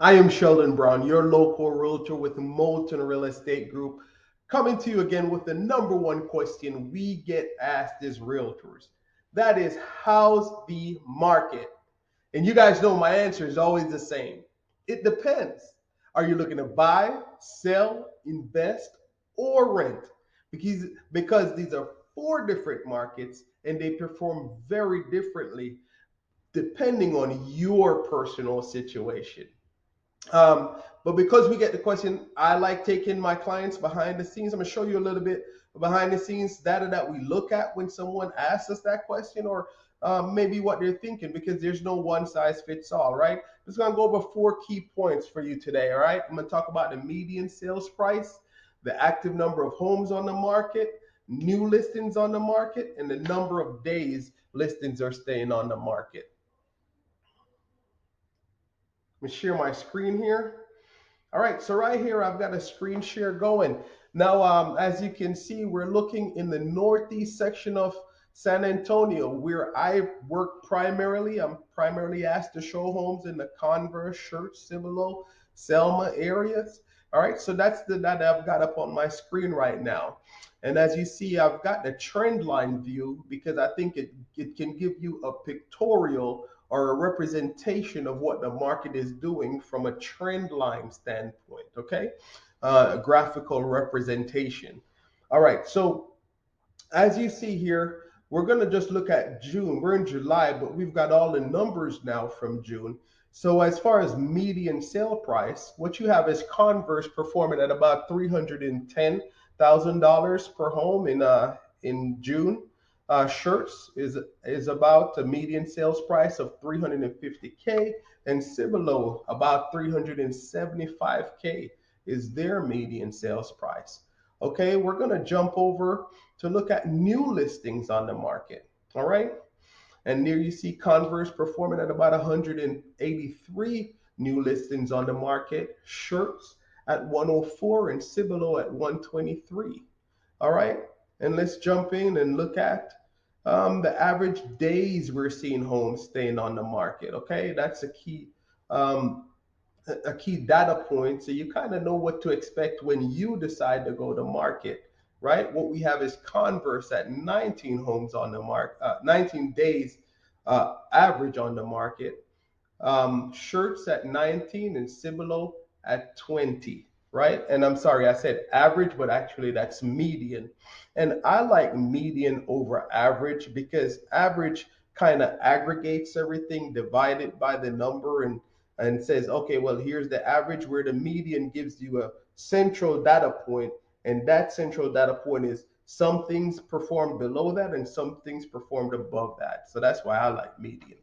I am Sheldon Brown, your local realtor with Moulton Real Estate Group, coming to you again with the number one question we get asked as realtors. That is, how's the market? And you guys know my answer is always the same. It depends. Are you looking to buy, sell, invest, or rent? Because these are four different markets and they perform very differently depending on your personal situation. But because we get the question, I like taking my clients behind the scenes. I'm gonna show you a little bit behind the scenes data that we look at when someone asks us that question, or maybe what they're thinking, because there's no one size fits all, right? I'm just gonna go over four key points for you today, all right? I'm gonna talk about the median sales price, the active number of homes on the market, new listings on the market, and the number of days listings are staying on the market. Let me share my screen here. All right, so right here, I've got a screen share going. Now, as you can see, we're looking in the northeast section of San Antonio, where I work primarily. I'm primarily asked to show homes in the Converse, Church, Cibolo, Selma areas. All right, so that's the data I've got up on my screen right now. And as you see, I've got the trend line view because I think it can give you a pictorial or a representation of what the market is doing from a trend line standpoint, okay? A graphical representation. All right, so as you see here, we're going to just look at June. We're in July, but we've got all the numbers now from June. So as far as median sale price, what you have is Converse performing at about $310,000 per home in June. Shirts is about a median sales price of 350K, and Cibolo about 375K is their median sales price. Okay, we're going to jump over to look at new listings on the market. All right. And there you see Converse performing at about 183 new listings on the market, Shirts at 104, and Cibolo at 123. All right. And let's jump in and look at the average days we're seeing homes staying on the market. Okay. That's um, a key data point, so you kind of know what to expect when you decide to go to market, right? What we have is Converse at 19 homes on the market, 19 days average on the market. Shirts at 19 and Cibolo at 20, right? And I'm sorry, I said average, but actually that's median. And I like median over average because average kind of aggregates everything, divided by the number, and says, okay, well, here's the average, where the median gives you a central data point, and that central data point is some things performed below that and some things performed above that. So that's why I like median.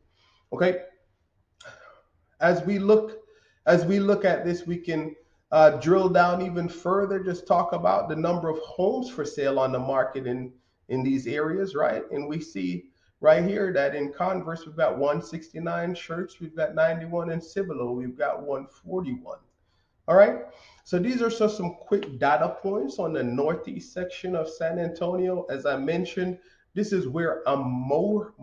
Okay, as we look at this, we can drill down even further. Just talk about the number of homes for sale on the market in these areas, right? And we see right here that in Converse we've got 169, Shirts we've got 91, and Cibolo we've got 141. All right. So these are just some quick data points on the northeast section of San Antonio. As I mentioned, this is where I'm more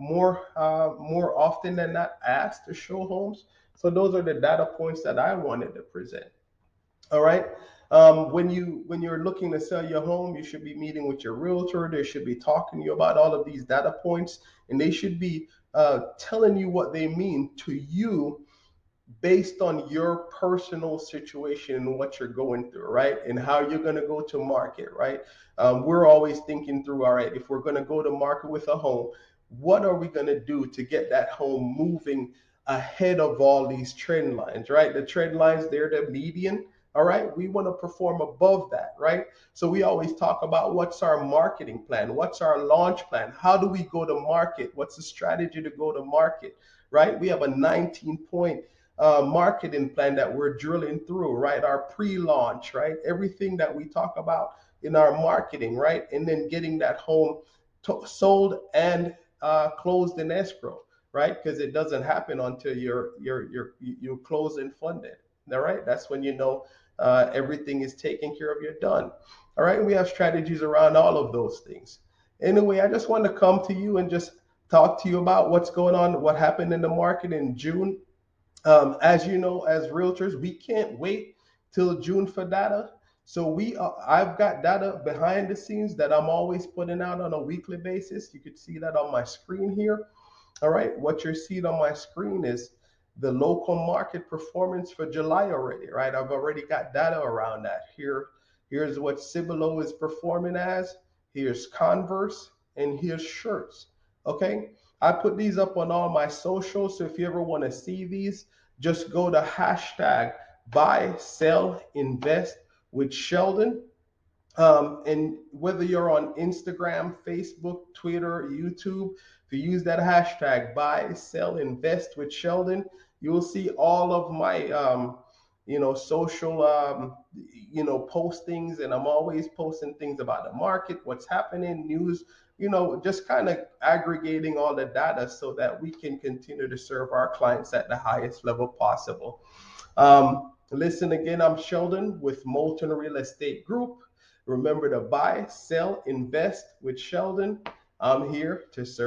often than not asked to show homes. So those are the data points that I wanted to present. All right. When you're looking to sell your home, you should be meeting with your realtor. They should be talking to you about all of these data points, and they should be telling you what they mean to you based on your personal situation and what you're going through, right? And how you're going to go to market, right? We're always thinking through, all right, if we're going to go to market with a home, what are we going to do to get that home moving ahead of all these trend lines, right? The trend lines, they're the median. All right, we want to perform above that, right? So we always talk about what's our marketing plan, what's our launch plan, how do we go to market, what's the strategy to go to market, right? We have a 19-point marketing plan that we're drilling through, right? Our pre-launch, right? Everything that we talk about in our marketing, right? And then getting that home sold and closed in escrow, right? Because it doesn't happen until you're closed and funded. All right, that's when you know everything is taken care of. You're done. All right, we have strategies around all of those things. Anyway, I just want to come to you and just talk to you about what's going on, what happened in the market in June. As you know, as realtors, we can't wait till June for data. So I've got data behind the scenes that I'm always putting out on a weekly basis. You could see that on my screen here. All right, what you're seeing on my screen is the local market performance for July already, right? I've already got data around that. Here's what Cibolo is performing as. Here's Converse, and here's shirts. Okay, I put these up on all my socials. So if you ever want to see these, just go to hashtag buy, sell, invest with Sheldon. And whether you're on Instagram, Facebook, Twitter, YouTube, if you use that hashtag buy, sell, invest with Sheldon, you will see all of my social postings, and I'm always posting things about the market, what's happening, news, just kind of aggregating all the data so that we can continue to serve our clients at the highest level possible. Listen again, I'm Sheldon with Moulton Real Estate Group. Remember to buy, sell, invest with Sheldon. I'm here to serve.